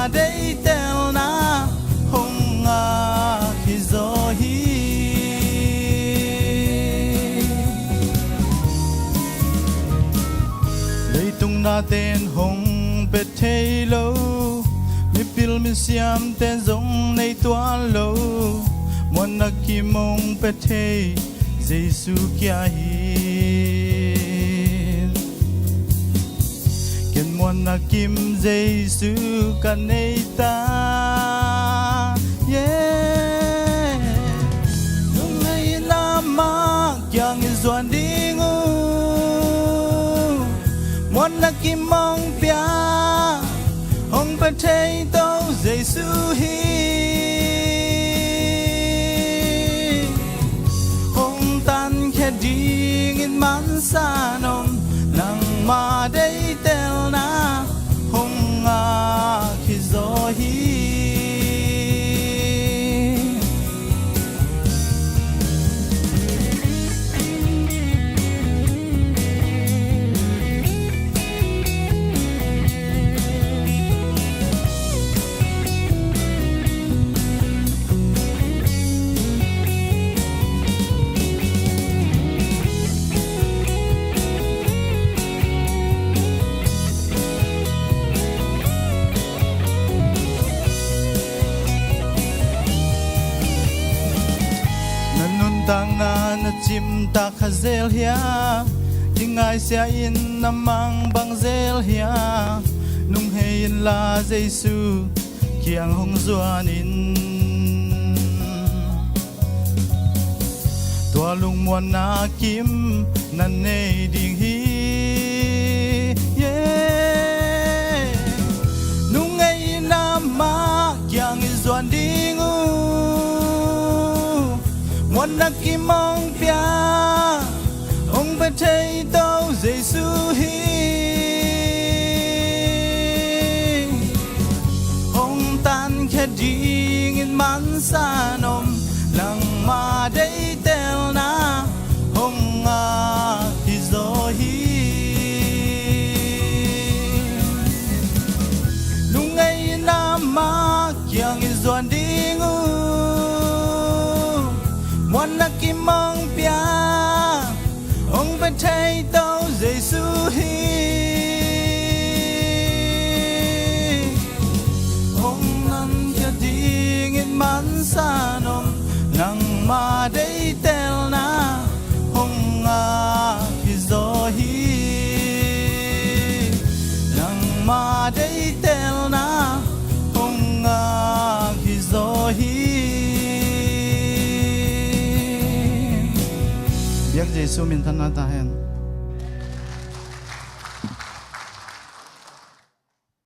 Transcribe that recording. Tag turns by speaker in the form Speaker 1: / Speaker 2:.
Speaker 1: đây tel na hong khi gió hi lấy tung na tên hong bê thê lâu mi pil mi siam tên giống nay toan lâu muốn na kim mong bê thê Giêsu kia hin ken muốn na kim Giêsu kan nay ta yeah nung ngày lama kyang zuan dingu muốn na kim mong pia hong bê thê tao Giêsu hi đi nghìn man sa nom nang ma đây tel na hong khi gió hi tang na chim ta khazel hia dingai sia in namang bang zel hia nung hein la Giêsu kiang hong zuan in tua lung muan na kim nan nei ding hi yeah nung ai nam ma kiang zuan ding muốn na kim mong pia ông bê thê tao Giêsu hi ông tan khe đi nghìn man sa nom nang ma đây tel na ông thì gió hi nung ngày nam ma kiang zuan đi ngu muốn na kim mong pia ông bê thê tao Giêsu hi ông năn kia đi nghìn man sa nom nang ma đây tel na hong khi gió hi nang ma đây tel na hong khi gió hi Giêsu min thân ta hen